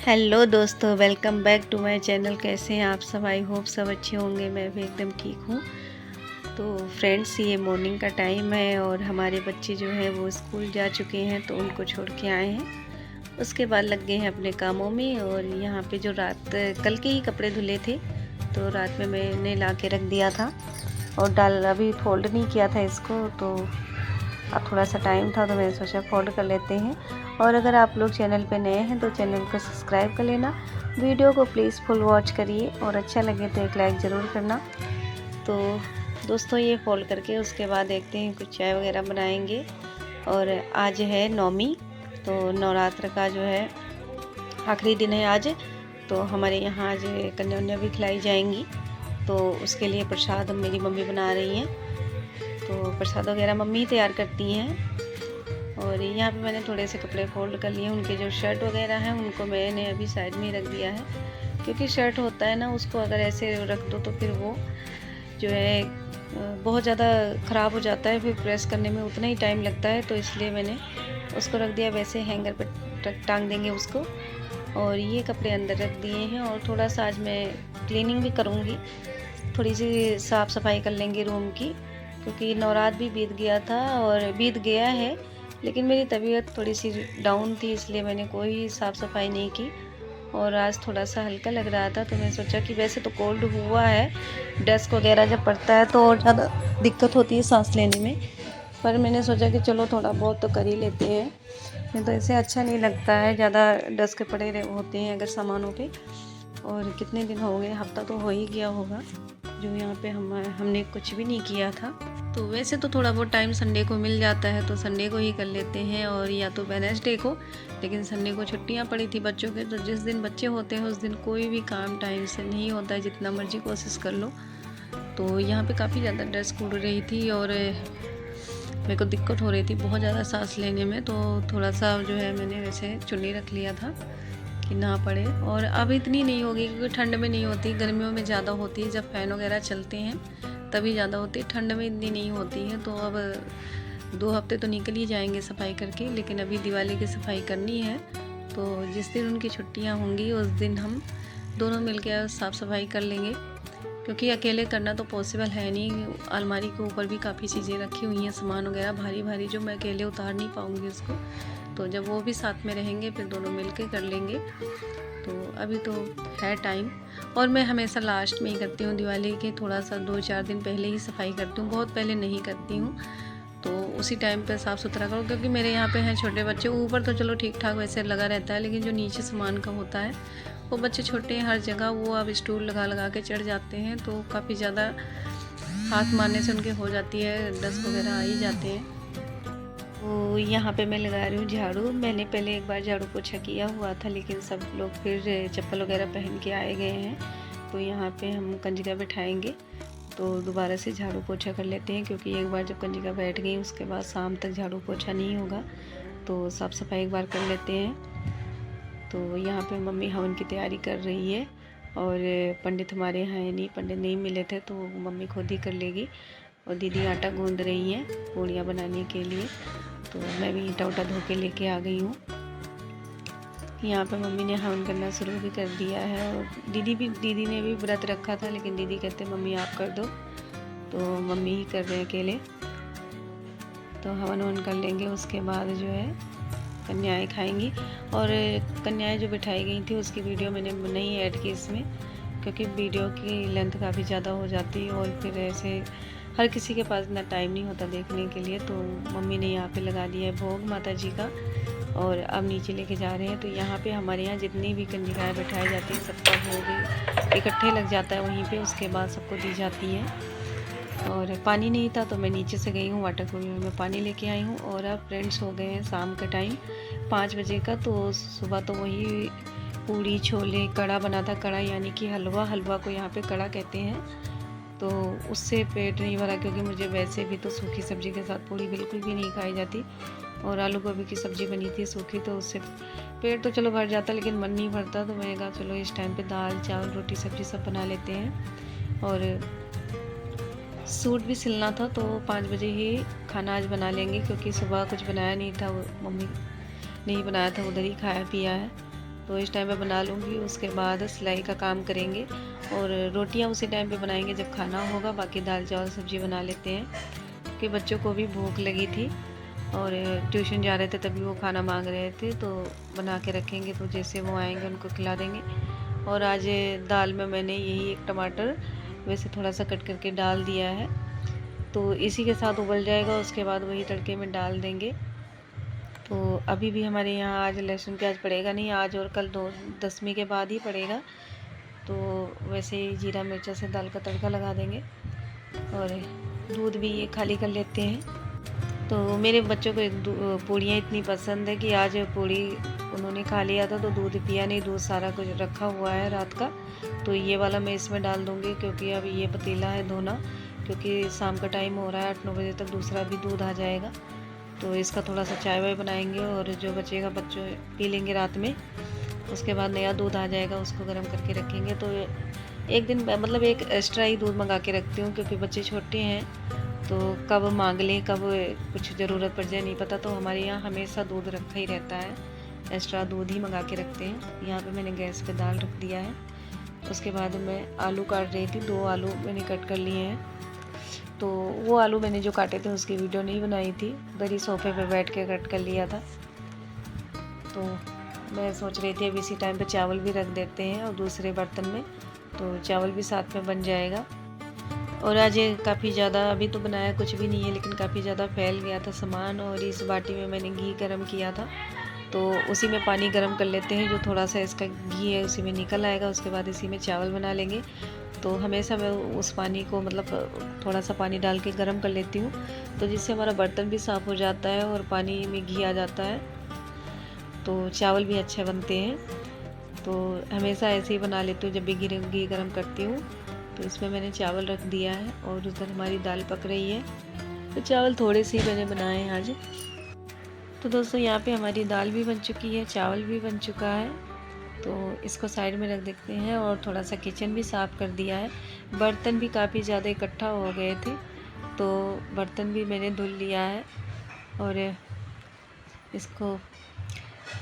Hello दोस्तों, welcome back to my channel. कैसे हैं आप सब? आई होप सब अच्छे होंगे। मैं भी एकदम ठीक हूँ। तो फ्रेंड्स, ये मॉर्निंग का टाइम है और हमारे बच्चे जो हैं वो स्कूल जा चुके हैं, तो उनको छोड़ के आए हैं। उसके बाद लग गए हैं अपने कामों में। और यहाँ पे जो रात कल के ही कपड़े धुले थे, तो रात में मैंने ला के रख दिया था और अभी फोल्ड नहीं किया था इसको। तो अब थोड़ा सा टाइम था तो मैंने सोचा फोल्ड कर लेते हैं। और अगर आप लोग चैनल पे नए हैं तो चैनल को सब्सक्राइब कर लेना। वीडियो को प्लीज़ फुल वॉच करिए और अच्छा लगे तो एक लाइक ज़रूर करना। तो दोस्तों, ये फोल्ड करके उसके बाद देखते हैं कुछ चाय वगैरह बनाएंगे। और आज है नवमी, तो नवरात्र का जो है आखिरी दिन है आज। तो हमारे यहाँ आज कन्या उन्या भी खिलाई जाएंगी, तो उसके लिए प्रसाद मेरी मम्मी बना रही हैं। तो प्रसाद वगैरह मम्मी तैयार करती हैं। और यहाँ पे मैंने थोड़े से कपड़े फोल्ड कर लिए। उनके जो शर्ट वगैरह हैं उनको मैंने अभी साइड में ही रख दिया है, क्योंकि शर्ट होता है ना, उसको अगर ऐसे रख दो तो फिर वो जो है बहुत ज़्यादा ख़राब हो जाता है। फिर प्रेस करने में उतना ही टाइम लगता है, तो इसलिए मैंने उसको रख दिया। वैसे हैंगर पर टांग देंगे उसको। और ये कपड़े अंदर रख दिए हैं। और थोड़ा सा आज मैं क्लीनिंग भी करूँगी, थोड़ी सी साफ़ सफाई कर लेंगे रूम की, क्योंकि नवरात्र भी बीत गया था और बीत गया है, लेकिन मेरी तबीयत थोड़ी सी डाउन थी, इसलिए मैंने कोई साफ़ सफाई नहीं की। और आज थोड़ा सा हल्का लग रहा था, तो मैंने सोचा कि वैसे तो कोल्ड हुआ है, डस्ट वगैरह जब पड़ता है तो और ज़्यादा दिक्कत होती है सांस लेने में। पर मैंने सोचा कि चलो थोड़ा बहुत तो कर ही लेते हैं, नहीं तो ऐसे अच्छा नहीं लगता है, ज़्यादा डस्ट के पड़े होते हैं अगर सामानों पे। और कितने दिन हो गए, हफ्ता तो हो ही गया होगा जो यहाँ पे हमने कुछ भी नहीं किया था। तो वैसे तो थोड़ा बहुत टाइम संडे को मिल जाता है, तो संडे को ही कर लेते हैं, और या तो वेडनेसडे को। लेकिन संडे को छुट्टियाँ पड़ी थी बच्चों के, तो जिस दिन बच्चे होते हैं उस दिन कोई भी काम टाइम से नहीं होता है, जितना मर्जी कोशिश कर लो। तो यहाँ पे काफ़ी ज़्यादा डस्ट उड़ रही थी और मेरे को दिक्कत हो रही थी बहुत ज़्यादा सांस लेने में। तो थोड़ा सा जो है मैंने वैसे चुन्नी रख लिया था कि ना पड़े। और अब इतनी नहीं होगी, क्योंकि ठंड में नहीं होती, गर्मियों में ज़्यादा होती है, जब फ़ैन वगैरह चलते हैं तभी ज़्यादा होती है, ठंड में इतनी नहीं होती है। तो अब 2 हफ्ते तो निकल ही जाएंगे सफाई करके, लेकिन अभी दिवाली की सफाई करनी है। तो जिस दिन उनकी छुट्टियां होंगी उस दिन हम दोनों मिलकर साफ़ सफाई कर लेंगे, क्योंकि अकेले करना तो पॉसिबल है नहीं। अलमारी के ऊपर भी काफ़ी चीज़ें रखी हुई हैं, सामान वगैरह भारी भारी, जो मैं अकेले उतार नहीं पाऊँगी उसको। तो जब वो भी साथ में रहेंगे फिर दोनों मिल के कर लेंगे। तो अभी तो है टाइम। और मैं हमेशा लास्ट में ही करती हूँ दिवाली के, थोड़ा सा 2-4 दिन पहले ही सफाई करती हूँ, बहुत पहले नहीं करती हूँ। तो उसी टाइम पे साफ़ सुथरा करो, क्योंकि मेरे यहाँ पे हैं छोटे बच्चे। ऊपर तो चलो ठीक ठाक वैसे लगा रहता है, लेकिन जो नीचे सामान का होता है, वो बच्चे छोटे हैं हर जगह, वो अब स्टूल लगा लगा के चढ़ जाते हैं, तो काफ़ी ज़्यादा हाथ मारने से उनके हो जाती है, डस्ट वगैरह आ ही जाते हैं। तो यहाँ पे मैं लगा रही हूँ झाड़ू। मैंने पहले एक बार झाड़ू पोछा किया हुआ था, लेकिन सब लोग फिर चप्पल वगैरह पहन के आए गए हैं, तो यहाँ पे हम कंजिका बैठाएंगे, तो दोबारा से झाड़ू पोछा कर लेते हैं। क्योंकि एक बार जब कंजिका बैठ गई उसके बाद शाम तक झाड़ू पोछा नहीं होगा, तो साफ़ सफाई एक बार कर लेते हैं। तो यहाँ पे मम्मी हवन की तैयारी कर रही है, और पंडित हमारे यहाँ नहीं, पंडित नहीं मिले थे, तो मम्मी खुद ही कर लेगी। और दीदी आटा गूंद रही हैं पूड़ियाँ बनाने के लिए, तो मैं भी ईंटा उटा धो के लेके आ गई हूँ। यहाँ पे मम्मी ने हवन करना शुरू भी कर दिया है, और दीदी ने भी व्रत रखा था, लेकिन दीदी कहते मम्मी आप कर दो, तो मम्मी ही कर रहे हैं अकेले। तो हवन वन कर लेंगे, उसके बाद जो है कन्याएँ खाएंगी। और कन्याएँ जो बिठाई गई थी उसकी वीडियो मैंने नहीं ऐड की इसमें, क्योंकि वीडियो की लेंथ काफ़ी ज़्यादा हो जाती है, और फिर ऐसे हर किसी के पास इतना टाइम नहीं होता देखने के लिए। तो मम्मी ने यहाँ पे लगा दिया है भोग माता जी का, और अब नीचे लेके जा रहे हैं। तो यहाँ पे हमारे यहाँ जितनी भी कंजिकाएँ बैठाई जाती हैं सबका भोग इकट्ठे लग जाता है वहीं पे, उसके बाद सबको दी जाती है। और पानी नहीं था तो मैं नीचे से गई हूँ वाटर कूलर में पानी लेके आई हूँ। और अब फ्रेंड्स हो गए हैं शाम का टाइम 5 बजे का। तो सुबह तो वही पूड़ी छोले कड़ा बना था, कड़ा यानी कि हलवा को यहाँ पे कड़ा कहते हैं। तो उससे पेट नहीं भरा, क्योंकि मुझे वैसे भी तो सूखी सब्ज़ी के साथ पूड़ी बिल्कुल भी नहीं खाई जाती, और आलू गोभी की सब्ज़ी बनी थी सूखी, तो उससे पेट तो चलो भर जाता, लेकिन मन नहीं भरता। तो मैंने कहा चलो इस टाइम पे दाल चावल रोटी सब्ज़ी सब बना लेते हैं। और सूट भी सिलना था, तो 5 बजे ही खाना आज बना लेंगे, क्योंकि सुबह कुछ बनाया नहीं था, मम्मी ने ही बनाया था, उधर ही खाया पिया है। तो इस टाइम पे बना लूँगी। उसके बाद सिलाई का काम करेंगे और रोटियां उसी टाइम पे बनाएंगे जब खाना होगा। बाकी दाल चावल सब्ज़ी बना लेते हैं क्योंकि बच्चों को भी भूख लगी थी और ट्यूशन जा रहे थे तभी वो खाना मांग रहे थे, तो बना के रखेंगे तो जैसे वो आएंगे उनको खिला देंगे। और आज दाल में मैंने यही एक टमाटर वैसे थोड़ा सा कट करके डाल दिया है, तो इसी के साथ उबल जाएगा। उसके बाद वही तड़के में डाल देंगे। तो अभी भी हमारे यहाँ आज लहसुन प्याज पड़ेगा नहीं, आज और कल 10वीं के बाद ही पड़ेगा। तो वैसे ही जीरा मिर्चा से दाल का तड़का लगा देंगे और दूध भी ये खाली कर लेते हैं। तो मेरे बच्चों को पूड़ियाँ इतनी पसंद है कि आज पूड़ी उन्होंने खा लिया था तो दूध पिया नहीं, दूध सारा कुछ रखा हुआ है रात का, तो ये वाला मैं इसमें डाल दूँगी क्योंकि अब ये पतीला है धोना, क्योंकि शाम का टाइम हो रहा है, 8-9 बजे तक दूसरा भी दूध आ जाएगा। तो इसका थोड़ा सा चाय वाय बनाएंगे और जो बचेगा बच्चों पी लेंगे रात में। उसके बाद नया दूध आ जाएगा, उसको गर्म करके रखेंगे। तो एक दिन मतलब एक एक्स्ट्रा ही दूध मंगा के रखती हूँ क्योंकि बच्चे छोटे हैं, तो कब मांग लें, कब कुछ ज़रूरत पड़ जाए नहीं पता। तो हमारे यहाँ हमेशा दूध रखा ही रहता है, एक्स्ट्रा दूध ही मंगा के रखते हैं। यहाँ पे मैंने गैस पे दाल रख दिया है। उसके बाद मैं आलू काट रही थी, 2 आलू मैंने कट कर लिए हैं। तो वो आलू मैंने जो काटे थे उसकी वीडियो नहीं बनाई थी, उधर ही सोफे पे बैठ के कट कर लिया था। तो मैं सोच रही थी अब इसी टाइम पे चावल भी रख देते हैं और दूसरे बर्तन में, तो चावल भी साथ में बन जाएगा। और आज ये काफ़ी ज़्यादा, अभी तो बनाया कुछ भी नहीं है लेकिन काफ़ी ज़्यादा फैल गया था सामान। और इस बाटी में मैंने घी गरम किया था, तो उसी में पानी गरम कर लेते हैं, जो थोड़ा सा इसका घी है उसी में निकल आएगा। उसके बाद इसी में चावल बना लेंगे। तो हमेशा मैं उस पानी को मतलब थोड़ा सा पानी डाल के गरम कर लेती हूँ, तो जिससे हमारा बर्तन भी साफ़ हो जाता है और पानी में घी आ जाता है, तो चावल भी अच्छे बनते हैं। तो हमेशा ऐसे ही बना लेती हूँ जब भी घी गरम करती हूँ। तो इसमें मैंने चावल रख दिया है और उधर हमारी दाल पक रही है। तो चावल थोड़े से ही मैंने बनाए हैं आज। तो दोस्तों यहाँ पे हमारी दाल भी बन चुकी है, चावल भी बन चुका है, तो इसको साइड में रख देते हैं। और थोड़ा सा किचन भी साफ़ कर दिया है। बर्तन भी काफ़ी ज़्यादा इकट्ठा हो गए थे, तो बर्तन भी मैंने धुल लिया है। और इसको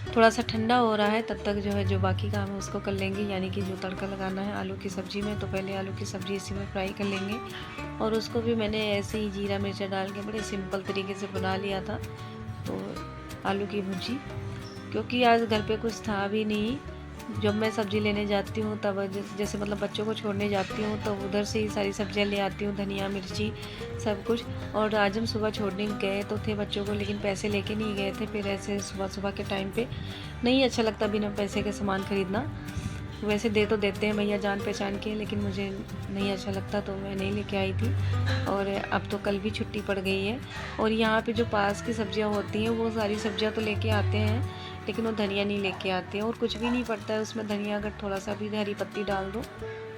थोड़ा सा ठंडा हो रहा है, तब तक जो है जो बाकी काम है उसको कर लेंगे, यानी कि जो तड़का लगाना है आलू की सब्ज़ी में। तो पहले आलू की सब्ज़ी इसी में फ्राई कर लेंगे और उसको भी मैंने ऐसे ही जीरा मिर्चा डाल के बड़े सिंपल तरीके से बना लिया था। तो आलू की भुजी, क्योंकि आज घर पे कुछ था भी नहीं। जब मैं सब्ज़ी लेने जाती हूँ तब जैसे मतलब बच्चों को छोड़ने जाती हूँ तो उधर से ही सारी सब्जियाँ ले आती हूँ, धनिया मिर्ची सब कुछ। और आज हम सुबह छोड़ने गए तो थे बच्चों को, लेकिन पैसे लेके नहीं गए थे। फिर ऐसे सुबह सुबह के टाइम पे नहीं अच्छा लगता बिना पैसे के सामान ख़रीदना। वैसे दे तो देते हैं भैया जान पहचान के, लेकिन मुझे नहीं अच्छा लगता तो मैं नहीं लेके आई थी। और अब तो कल भी छुट्टी पड़ गई है। और यहाँ पे जो पास की सब्जियाँ होती हैं वो सारी सब्जियाँ तो लेके आते हैं, लेकिन वो धनिया नहीं लेके आते हैं और कुछ भी नहीं पड़ता है उसमें। धनिया अगर थोड़ा सा भी हरी पत्ती डाल दो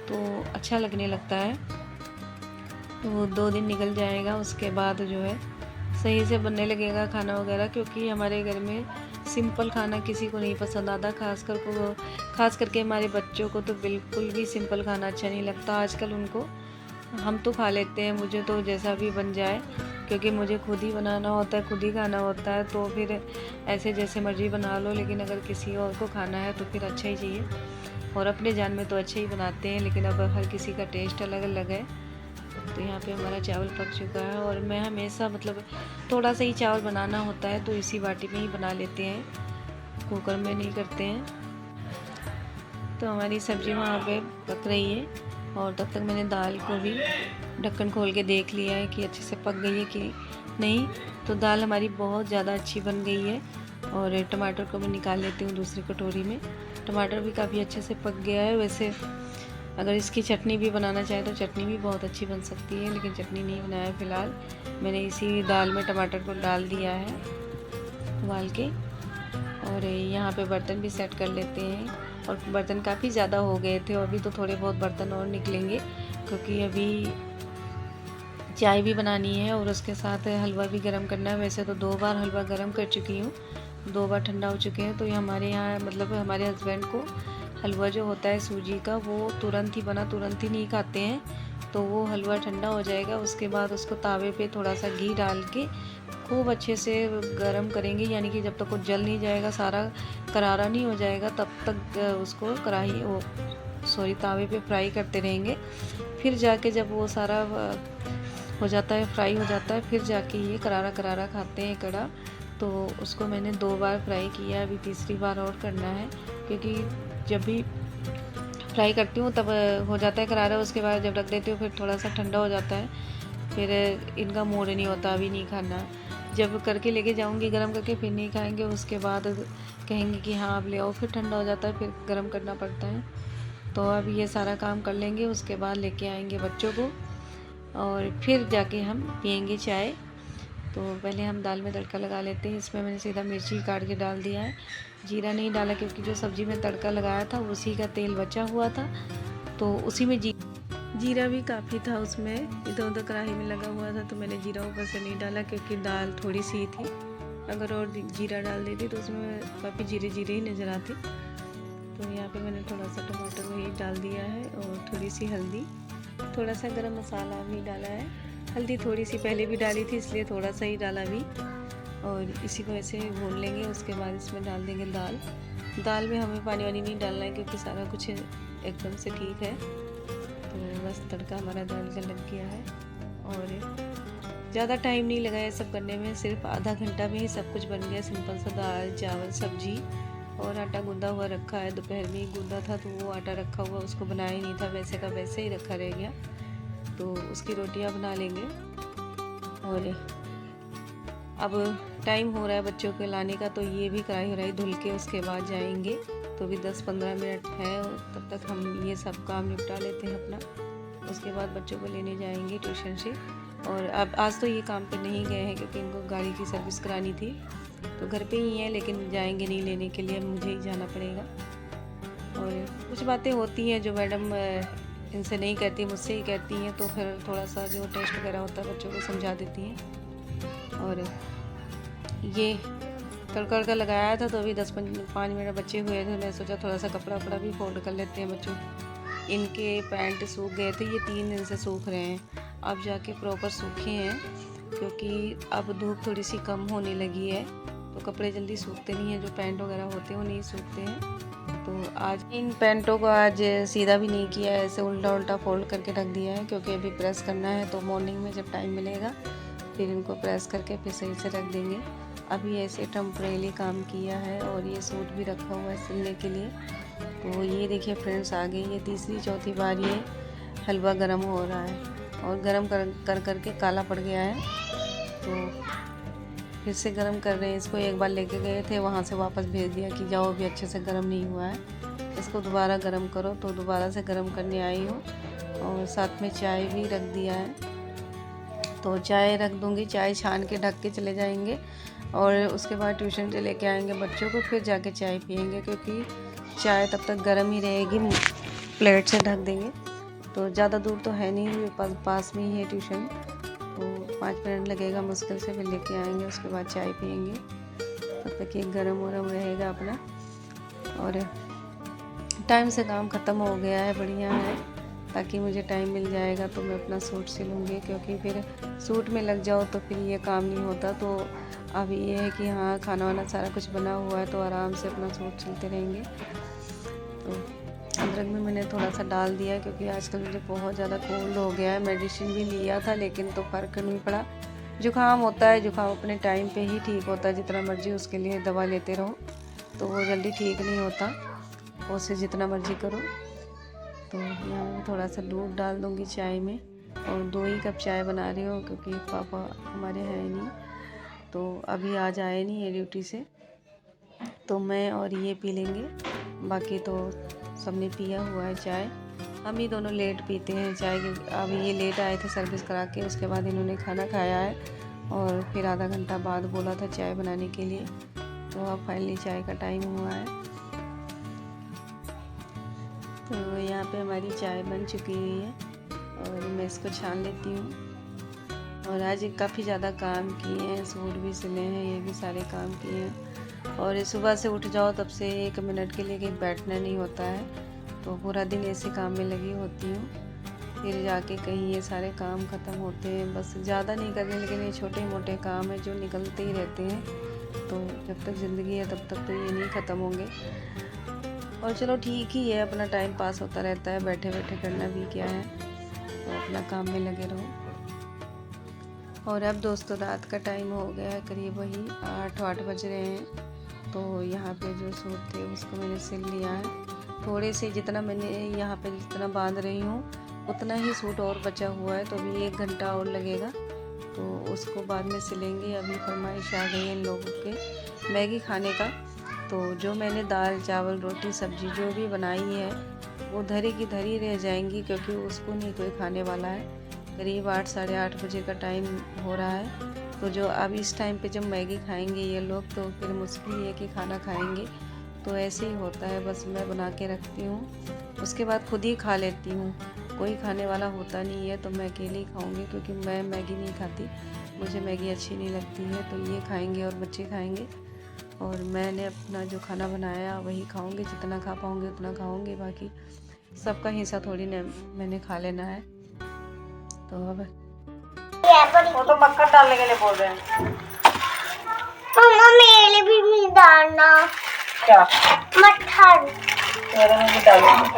तो अच्छा लगने लगता है। तो 2 दिन निकल जाएगा, उसके बाद जो है सही से बनने लगेगा खाना वगैरह। क्योंकि हमारे घर में सिंपल खाना किसी को नहीं पसंद आता, खास करके हमारे बच्चों को तो बिल्कुल भी सिंपल खाना अच्छा नहीं लगता आजकल उनको। हम तो खा लेते हैं, मुझे तो जैसा भी बन जाए, क्योंकि मुझे खुद ही बनाना होता है, खुद ही खाना होता है। तो फिर ऐसे जैसे मर्जी बना लो, लेकिन अगर किसी और को खाना है तो फिर अच्छा ही चाहिए। और अपने जान में तो अच्छे ही बनाते हैं, लेकिन अब हर किसी का टेस्ट अलग अलग है। तो यहाँ पे हमारा चावल पक चुका है और मैं हमेशा मतलब थोड़ा सा ही चावल बनाना होता है तो इसी बाटी में ही बना लेते हैं, कुकर में नहीं करते हैं। तो हमारी सब्ज़ी वहाँ पे पक रही है और तब तक मैंने दाल को भी ढक्कन खोल के देख लिया है कि अच्छे से पक गई है कि नहीं। तो दाल हमारी बहुत ज़्यादा अच्छी बन गई है। और टमाटर को मैं निकाल लेती हूँ दूसरी कटोरी में। टमाटर भी काफ़ी अच्छे से पक गया है। वैसे अगर इसकी चटनी भी बनाना चाहे तो चटनी भी बहुत अच्छी बन सकती है, लेकिन चटनी नहीं बनाया फ़िलहाल। मैंने इसी दाल में टमाटर को डाल दिया है उबाल के। और यहाँ पे बर्तन भी सेट कर लेते हैं। और बर्तन काफ़ी ज़्यादा हो गए थे और अभी तो थोड़े बहुत बर्तन और निकलेंगे, क्योंकि अभी चाय भी बनानी है और उसके साथ हलवा भी गर्म करना है। वैसे तो 2 बार हलवा गर्म कर चुकी हूँ, 2 बार ठंडा हो चुके हैं। तो ये हमारे यहाँ मतलब हमारे हस्बैंड को हलवा जो होता है सूजी का वो तुरंत ही बना तुरंत ही नहीं खाते हैं, तो वो हलवा ठंडा हो जाएगा। उसके बाद उसको तावे पे थोड़ा सा घी डाल के खूब अच्छे से गरम करेंगे, यानी कि जब तक वो जल नहीं जाएगा, सारा करारा नहीं हो जाएगा, तब तक उसको तावे पे फ्राई करते रहेंगे। फिर जाके जब वो सारा हो जाता है, फ्राई हो जाता है, फिर जाके ये करारा करारा खाते हैं कड़ा। तो उसको मैंने 2 बार फ्राई किया, अभी तीसरी बार और करना है, क्योंकि जब भी फ्राई करती हूँ तब हो जाता है करारा। उसके बाद जब रख देती हूँ फिर थोड़ा सा ठंडा हो जाता है, फिर इनका मूड नहीं होता अभी नहीं खाना। जब करके लेके जाऊँगी गरम करके, फिर नहीं खाएंगे, उसके बाद कहेंगे कि हाँ अब ले आओ, फिर ठंडा हो जाता है, फिर गरम करना पड़ता है। तो अब ये सारा काम कर लेंगे, उसके बाद लेके आएंगे बच्चों को और फिर जाके हम पियेंगे चाय। तो पहले हम दाल में तड़का लगा लेते हैं। इसमें मैंने सीधा मिर्ची काट के डाल दिया है, जीरा नहीं डाला, क्योंकि जो सब्ज़ी में तड़का लगाया था उसी का तेल बचा हुआ था, तो उसी में जीरा भी काफ़ी था उसमें, इधर उधर कढ़ाई में लगा हुआ था, तो मैंने जीरा ऊपर से नहीं डाला क्योंकि दाल थोड़ी सी थी। अगर और जीरा डाल देती तो उसमें काफ़ी जीरे जीरे ही नज़र आते। तो यहाँ पे मैंने थोड़ा सा टमाटर वही डाल दिया है और थोड़ी सी हल्दी, थोड़ा सा गरम मसाला भी डाला है। हल्दी थोड़ी सी पहले भी डाली थी, इसलिए थोड़ा सा ही डाला भी, और इसी को ऐसे भून लेंगे। उसके बाद इसमें डाल देंगे दाल में हमें पानी वानी नहीं डालना है, क्योंकि सारा कुछ एकदम से ठीक है। तो बस तड़का हमारा दाल का लग गया है, और ज़्यादा टाइम नहीं लगा है सब करने में, सिर्फ आधा घंटा में ही सब कुछ बन गया। सिंपल सा दाल चावल सब्जी, और आटा गूंदा हुआ रखा है, दोपहर में ही गूंदा था तो वो आटा रखा हुआ, उसको बनाया ही नहीं था, वैसे का वैसे ही रखा रह गया, तो उसकी रोटियां बना लेंगे। और अब टाइम हो रहा है बच्चों के लाने का, तो ये भी कढ़ाई वढ़ाई धुल के उसके बाद जाएंगे, तो भी 10-15 मिनट है, और तब तक हम ये सब काम निपटा लेते हैं अपना। उसके बाद बच्चों को लेने जाएंगे ट्यूशन से। और अब आज तो ये काम पे नहीं गए हैं, क्योंकि इनको गाड़ी की सर्विस करानी थी, तो घर पे ही हैं, लेकिन जाएंगे नहीं लेने के लिए, मुझे ही जाना पड़ेगा। और कुछ बातें होती हैं जो मैडम इनसे नहीं कहती, मुझसे ही कहती हैं, तो फिर थोड़ा सा जो टेस्ट वगैरह होता है बच्चों को समझा देती हैं। और ये तड़का लगाया था, तो अभी 10-5 मिनट बचे हुए थे, मैं सोचा थोड़ा सा कपड़ा वपड़ा भी फोल्ड कर लेते हैं बच्चों। इनके पैंट सूख गए थे, ये 3 दिन से सूख रहे हैं, अब जाके प्रॉपर सूखे हैं, क्योंकि अब धूप थोड़ी सी कम होने लगी है, तो कपड़े जल्दी सूखते नहीं हैं, जो पैंट वगैरह होते हैं वो नहीं सूखते हैं। तो आज इन पैंटों को आज सीधा भी नहीं किया है, ऐसे उल्टा उल्टा फोल्ड करके रख दिया है, क्योंकि अभी प्रेस करना है, तो मॉर्निंग में जब टाइम मिलेगा फिर इनको प्रेस करके फिर सही से रख देंगे। अभी ऐसे टेम्परेरी काम किया है, और ये सूट भी रखा हुआ है सिलने के लिए। तो ये देखिए फ्रेंड्स, आ गई ये तीसरी चौथी बार ये हलवा गर्म हो रहा है, और गर्म कर करके काला पड़ गया है, तो फिर से गर्म कर रहे हैं इसको। एक बार लेके गए थे, वहाँ से वापस भेज दिया कि जाओ अभी अच्छे से गर्म नहीं हुआ है, इसको दोबारा गर्म करो, तो दोबारा से गर्म करने आई हूँ। और साथ में चाय भी रख दिया है, तो चाय रख दूँगी, चाय छान के ढक के चले जाएंगे, और उसके बाद ट्यूशन से लेके आएंगे बच्चों को, फिर जाके चाय पियेंगे, क्योंकि चाय तब तक गर्म ही रहेगी, प्लेट से ढक देंगे। तो ज़्यादा दूर तो है नहीं, पास में ही है ट्यूशन, तो 5 मिनट लगेगा मुश्किल से, फिर लेके आएंगे, उसके बाद चाय पियेंगे, तब तक ये गरम वरम रहेगा अपना। और टाइम से काम ख़त्म हो गया है, बढ़िया है, ताकि मुझे टाइम मिल जाएगा तो मैं अपना सूट सिलूँगी, क्योंकि फिर सूट में लग जाओ तो फिर ये काम नहीं होता। तो अब ये है कि हाँ खाना वाना सारा कुछ बना हुआ है, तो आराम से अपना सूट सिलते रहेंगे। तो अदरक में मैंने थोड़ा सा डाल दिया, क्योंकि आजकल मुझे बहुत ज़्यादा कोल्ड हो गया है, मेडिसिन भी लिया था लेकिन तो फ़र्क नहीं पड़ा। जुकाम होता है, जुकाम अपने टाइम पे ही ठीक होता है, जितना मर्जी उसके लिए दवा लेते रहो तो वो जल्दी ठीक नहीं होता, उसे जितना मर्जी करो। तो यहाँ मैं थोड़ा सा दूध डाल दूँगी चाय में, और 2 ही कप चाय बना रही हूँ, क्योंकि पापा हमारे हैं नहीं, तो अभी आज आए नहीं है ड्यूटी से, तो मैं और ये पी लेंगे, बाकी तो सबने पिया हुआ है चाय। हम ही दोनों लेट पीते हैं चाय, अभी ये लेट आए थे सर्विस करा के, उसके बाद इन्होंने खाना खाया है, और फिर आधा घंटा बाद बोला था चाय बनाने के लिए, तो अब फाइनली चाय का टाइम हुआ है। तो यहाँ पे हमारी चाय बन चुकी हुई है, और मैं इसको छान लेती हूँ। और आज काफ़ी ज़्यादा काम किए हैं, सूट भी सिले हैं, ये भी सारे काम किए हैं। और सुबह से उठ जाओ तब से 1 मिनट के लिए कहीं बैठना नहीं होता है, तो पूरा दिन ऐसे काम में लगी होती हूँ। फिर जाके कहीं ये सारे काम ख़त्म होते हैं। बस ज़्यादा नहीं करने, लेकिन ये छोटे मोटे काम हैं जो निकलते ही रहते हैं। तो जब तक ज़िंदगी है तब तक तो ये नहीं ख़त्म होंगे। और चलो ठीक ही है, अपना टाइम पास होता रहता है, बैठे बैठे करना भी क्या है, तो अपना काम में लगे रहो। और अब दोस्तों रात का टाइम हो गया है, करीब वही 8 बज रहे हैं। तो यहाँ पे जो सूट थे उसको मैंने सिल लिया है। थोड़े से जितना मैंने यहाँ पे जितना बांध रही हूँ उतना ही सूट और बचा हुआ है, तो अभी 1 घंटा और लगेगा, तो उसको बाद में सिलेंगे। अभी फरमाइश आ गई है इन लोगों के मैगी खाने का, तो जो मैंने दाल चावल रोटी सब्जी जो भी बनाई है वो धरी की धरी रह जाएंगी, क्योंकि उसको नहीं कोई खाने वाला है। करीब 8 साढ़े 8 बजे का टाइम हो रहा है। तो जो अब इस टाइम पे जब मैगी खाएंगे ये लोग, तो फिर मुश्किल है कि खाना खाएंगे। तो ऐसे ही होता है, बस मैं बना के रखती हूँ, उसके बाद खुद ही खा लेती हूँ। कोई खाने वाला होता नहीं है तो मैं अकेले ही खाऊंगी, क्योंकि मैं मैगी नहीं खाती, मुझे मैगी अच्छी नहीं लगती है। तो ये खाएंगे और बच्चे खाएंगे, और मैंने अपना जो खाना बनाया वही खाऊंगी। जितना खा पाऊंगी उतना खाऊंगी, बाकी सबका हिस्सा थोड़ी ना मैंने खा लेना है। तो अब वो तो मक्खन डालने के लिए बोल रहे हैं। मम्मा मेरे भी नहीं डालना। क्या? मक्खन मेरे में भी डालूंगी।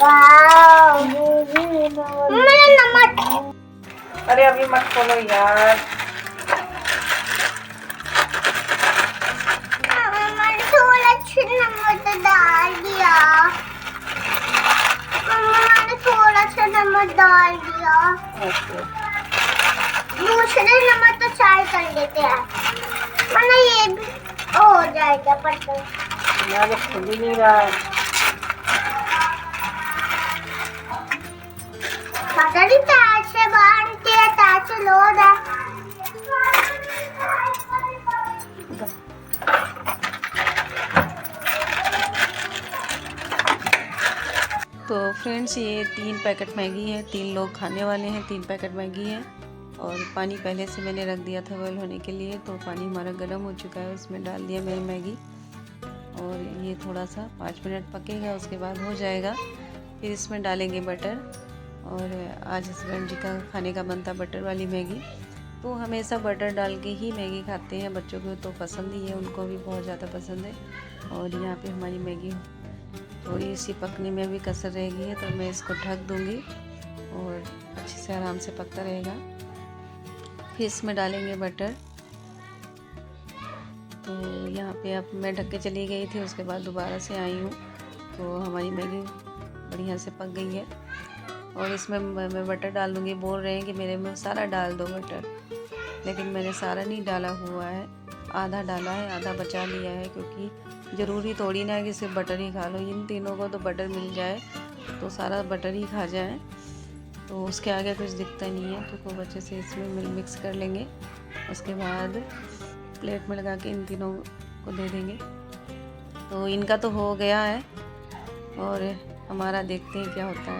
वाव मेरा नमक। अरे अभी मत खोलो यार। मैंने थोड़ा सा नमक डाल दिया। मैंने थोड़ा सा नमक डाल दिया। दूसरे नमक तो चाय कर लेते हैं, वरना ये भी हो जाएगा। यार खुल ही नहीं रहा है। पता नहीं तार से बांधते हैं, तार से लोड है। तो फ्रेंड्स ये 3 पैकेट मैगी है, 3 लोग खाने वाले हैं। 3 पैकेट मैगी है, और पानी पहले से मैंने रख दिया था बॉयल होने के लिए। तो पानी हमारा गर्म हो चुका है, उसमें डाल दिया मेरी मैगी, और ये थोड़ा सा 5 मिनट पकेगा, उसके बाद हो जाएगा। फिर इसमें डालेंगे बटर, और आज हस्बैंड जी का खाने का बनता बटर वाली मैगी। तो हमेशा बटर डाल के ही मैगी खाते हैं, बच्चों को तो पसंद ही है, उनको भी बहुत ज़्यादा पसंद है। और यहाँ पे हमारी मैगी थोड़ी सी पकने में भी कसर रहेगी है, तो मैं इसको ढक दूँगी और अच्छे से आराम से पकता रहेगा। फिर इसमें डालेंगे बटर। तो यहाँ पे अब मैं ढक के चली गई थी, उसके बाद दोबारा से आई हूँ, तो हमारी मैगी बढ़िया से पक गई है। और इसमें मैं बटर डाल दूँगी। बोल रहे हैं कि मेरे में सारा डाल दो बटर, लेकिन मैंने सारा नहीं डाला हुआ है, आधा डाला है, आधा बचा लिया है, क्योंकि ज़रूरी थोड़ी ना है कि सिर्फ बटर ही खा लो। इन तीनों को तो बटर मिल जाए तो सारा बटर ही खा जाए, तो उसके आगे कुछ दिखता नहीं है। तो खूब अच्छे से इसमें मिक्स कर लेंगे, उसके बाद प्लेट में लगा के इन तीनों को दे देंगे। तो इनका तो हो गया है, और हमारा देखते हैं क्या होता है।